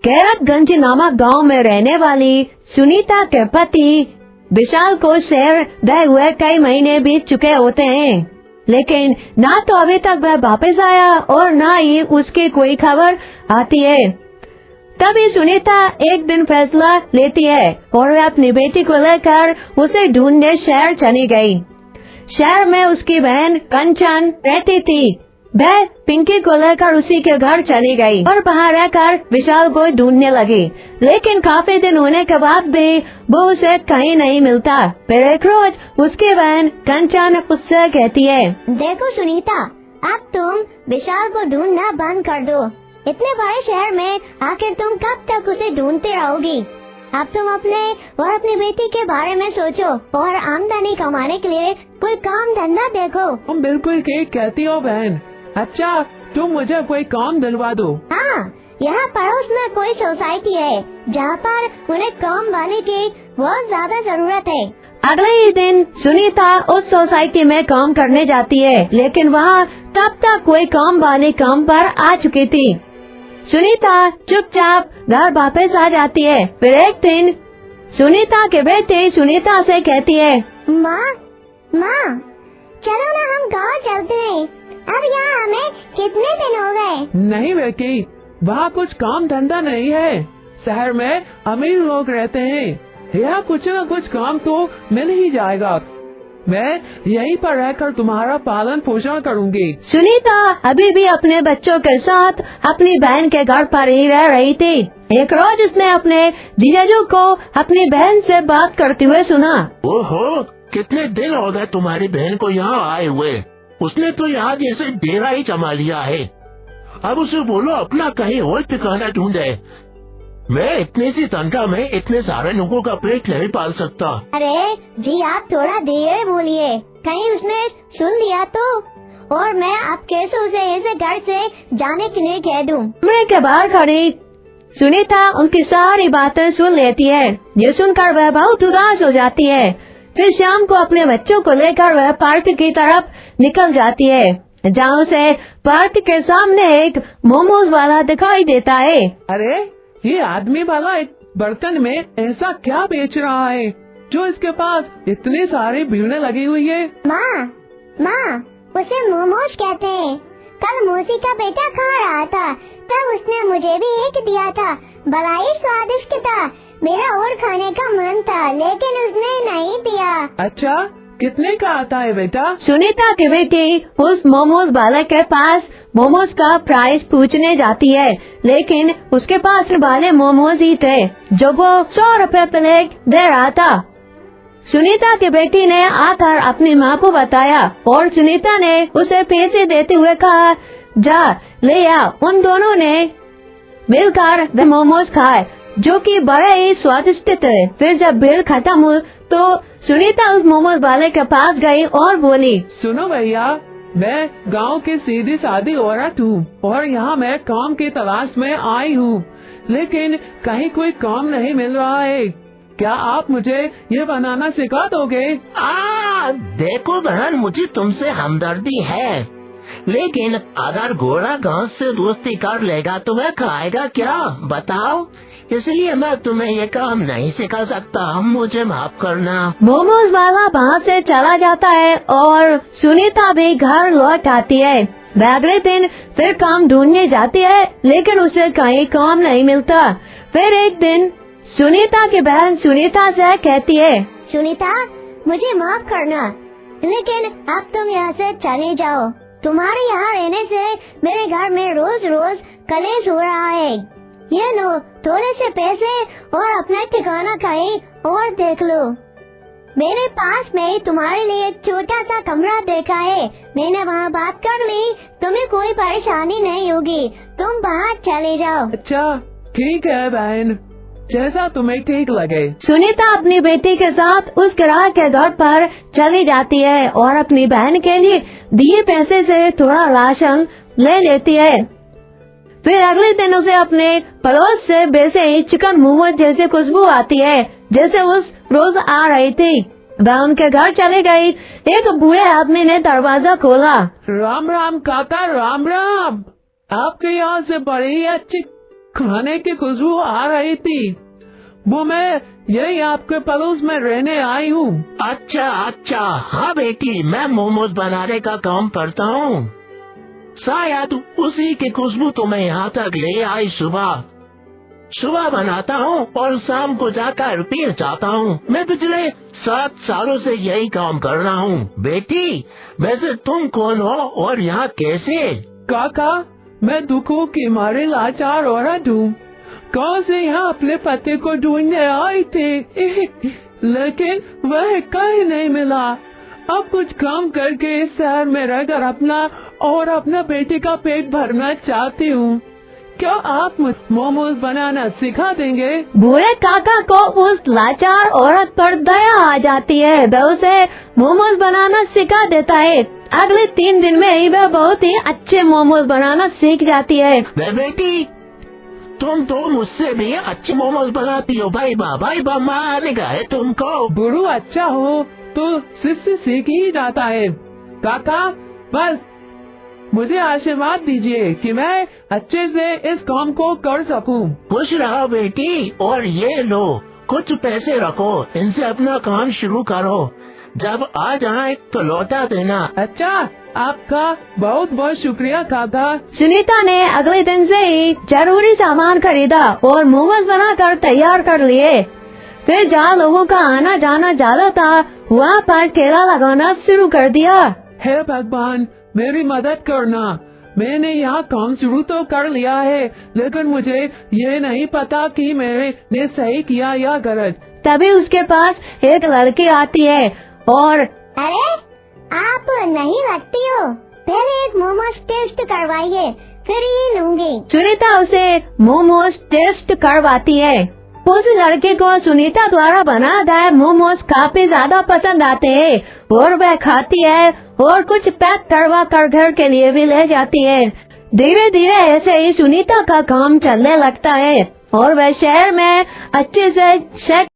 कैरतगंज नामक गांव में रहने वाली सुनीता के पति विशाल को शहर गए हुए कई महीने बीत चुके होते हैं, लेकिन ना तो अभी तक वह वापस आया और ना ही उसकी कोई खबर आती है। तभी सुनीता एक दिन फैसला लेती है और वह अपनी बेटी को लेकर उसे ढूंढने शहर चली गई। शहर में उसकी बहन कंचन रहती थी। वह पिंकी को लेकर उसी के घर चली गई और वहाँ रहकर विशाल को ढूंढने लगी, लेकिन काफी दिन होने के बाद भी वो उसे कहीं नहीं मिलता। फिर एक रोज उसकी बहन कंचन उससे कहती है, देखो सुनीता, अब तुम विशाल को ढूंढना बंद कर दो। इतने बड़े शहर में आखिर तुम कब तक उसे ढूंढते रहोगी? अब तुम अपने और अपनी बेटी के बारे में सोचो और आमदनी कमाने के लिए कोई काम धंधा देखो। तुम बिल्कुल ठीक कहती हो बहन। अच्छा, तुम मुझे कोई काम दिलवा दो। हाँ, यहाँ पड़ोस में कोई सोसाइटी है जहाँ पर उन्हें काम वाले की बहुत ज्यादा जरूरत है। अगले ही दिन सुनीता उस सोसाइटी में काम करने जाती है, लेकिन वहाँ तब तक कोई काम वाली काम पर आ चुकी थी। सुनीता चुपचाप घर वापस आ जाती है। फिर एक दिन सुनीता के बेटे सुनीता से कहती है, माँ, चलो ना हम गाँव चलते हैं। अब यहाँ हमें कितने दिन हो गए? नहीं बेटी, वहाँ कुछ काम धंधा नहीं है। शहर में अमीर लोग रहते हैं, यहाँ कुछ न कुछ काम तो मिल ही जाएगा। मैं यहीं पर रहकर तुम्हारा पालन पोषण करूँगी। सुनीता अभी भी अपने बच्चों के साथ अपनी बहन के घर पर ही रह रही थी। एक रोज उसने अपने जीजाजू को अपनी बहन से बात करते हुए सुना। ओहो, कितने दिन हो गए तुम्हारी बहन को यहाँ आए हुए। उसने तो यहाँ जैसे डेरा ही जमा लिया है। अब उसे बोलो अपना कहीं और ठिकाना ढूंढे। मैं इतनी सी तनख्वाह में इतने सारे लोगों का पेट नहीं पाल सकता। अरे जी, आप थोड़ा धीरे बोलिए, कहीं उसने सुन लिया तो। और मैं आप कैसे उसे ऐसे घर से जाने के लिए कह दूं? कमरे के बाहर खड़ी सुनीता उनकी सारी बातें सुन लेती है। ये सुनकर वह बहुत उदास हो जाती है। फिर शाम को अपने बच्चों को लेकर वह पार्क की तरफ निकल जाती है, जहाँ उसे पार्क के सामने एक मोमोज वाला दिखाई देता है। अरे, ये आदमी वाला एक बर्तन में ऐसा क्या बेच रहा है जो इसके पास इतनी सारी भीड़ें लगी हुई है? माँ, उसे मोमोज कहते हैं। कल मौसी का बेटा खा रहा था, तब उसने मुझे भी एक दिया था। बड़ा ही स्वादिष्ट था। मेरा और खाने का मन था, लेकिन उसने नहीं दिया। अच्छा, कितने का आता है बेटा? सुनीता की बेटी उस मोमोज वाले के पास मोमोज का प्राइस पूछने जाती है, लेकिन उसके पास वाले मोमोज ही थे जो वो 100 रुपए प्लेट दे रहा था। सुनीता की बेटी ने आकर अपनी माँ को बताया और सुनीता ने उसे पैसे देते हुए कहा, जा ले आ। उन दोनों ने मिलकर वे मोमोज खाए जो कि बड़े ही स्वादिष्ट थे। फिर जब बिल खत्म हुई तो सुनीता उस मोमोज वाले के पास गई और बोली, सुनो भैया, मैं गांव की सीधी सादी औरत हूँ और यहाँ मैं काम की तलाश में आई हूँ, लेकिन कहीं कोई काम नहीं मिल रहा है। क्या आप मुझे ये बनाना सिखा दोगे? देखो बहन, मुझे तुमसे हमदर्दी है, लेकिन अगर घोड़ा घास से दोस्ती कर लेगा तो वह खाएगा क्या, बताओ। इसलिए मैं तुम्हें ये काम नहीं सिखा सकता, मुझे माफ करना। मोमोज वाला वहाँ से चला जाता है और सुनीता भी घर लौट आती है। वह अगले दिन फिर काम ढूंढने जाती है, लेकिन उसे कहीं काम नहीं मिलता। फिर एक दिन सुनीता की बहन सुनीता से कहती है, सुनीता, मुझे माफ करना, लेकिन अब तुम यहाँ से चले जाओ। तुम्हारे यहाँ रहने से मेरे घर में रोज रोज कलेश हो रहा है। ये लो थोड़े से पैसे और अपना ठिकाना कहीं और देख लो। मेरे पास में तुम्हारे लिए एक छोटा सा कमरा देखा है, मैंने वहाँ बात कर ली। तुम्हें कोई परेशानी नहीं होगी, तुम बाहर चले जाओ। अच्छा, ठीक है बहन, जैसा तुम्हें ठीक लगे। सुनीता अपनी बेटी के साथ उस किराए के घर पर चली जाती है और अपनी बहन के लिए दिए पैसे से थोड़ा राशन ले लेती है। फिर अगले दिन उसे अपने पड़ोस से वैसे ही चिकन मोमोज जैसे खुशबू आती है जैसे उस रोज आ रही थी। वह उनके घर चली गई। एक बूढ़े आदमी ने दरवाजा खोला। राम राम काका, राम राम। आपके यहाँ से बड़ी अच्छी खाने की खुशबू आ रही थी, वो मैं यही आपके पड़ोस में रहने आई हूँ। अच्छा अच्छा, हाँ बेटी, मैं मोमोज बनाने का काम करता हूँ। शायद उसी की खुशबू तुम्हें यहाँ तक ले आई। सुबह बनाता हूँ और शाम को जाकर पी जाता हूँ। मैं पिछले 7 सालों से यही काम कर रहा हूँ। बेटी, वैसे तुम कौन हो और यहाँ कैसे? काका, मैं दुखों की मारे लाचार औरत हूँ। कौन से यहाँ अपने पति को ढूंढने आई थी लेकिन वह कहीं नहीं मिला। अब कुछ काम करके इस शहर में रहकर अपना और अपना बेटे का पेट भरना चाहती हूँ। क्या आप मोमोज बनाना सिखा देंगे? बूढ़े काका को उस लाचार औरत पर दया आ जाती है। वह उसे मोमोज बनाना सिखा देता है। अगले 3 दिन में ही वह बहुत ही अच्छे मोमोज बनाना सीख जाती है। बेटी, तुम तो मुझसे भी अच्छे मोमोज बनाती हो। भाई बा मारेगा है तुमको। गुरु अच्छा हो तो शिष्य सीख ही जाता है। काका, बस मुझे आशीर्वाद दीजिए कि मैं अच्छे से इस काम को कर सकूं। खुश रहो बेटी, और ये लो कुछ पैसे रखो, इनसे अपना काम शुरू करो। जब आ जाए तो लौटा देना। अच्छा, आपका बहुत बहुत शुक्रिया काका। सुनीता ने अगले दिन से ही जरूरी सामान खरीदा और मोमोज बनाकर तैयार कर लिए। फिर जहाँ लोगों का आना जाना ज्यादा था, वहाँ पर ठेला लगाना शुरू कर दिया। हे भगवान, मेरी मदद करना। मैंने यहाँ काम शुरू तो कर लिया है, लेकिन मुझे ये नहीं पता कि मैंने सही किया या गलत। तभी उसके पास एक लड़की आती है और अरे, आप नहीं लगती हो, पहले एक मोमोज टेस्ट करवाइए, फिर ही लूंगी। सुनीता उसे मोमोज टेस्ट करवाती है। उस लड़के को सुनीता द्वारा बनाए गए मोमोज काफी ज्यादा पसंद आते हैं और वह खाती है और कुछ पैक करवा कर घर के लिए भी ले जाती है। धीरे धीरे ऐसे ही सुनीता का काम चलने लगता है और वह शहर में अच्छे से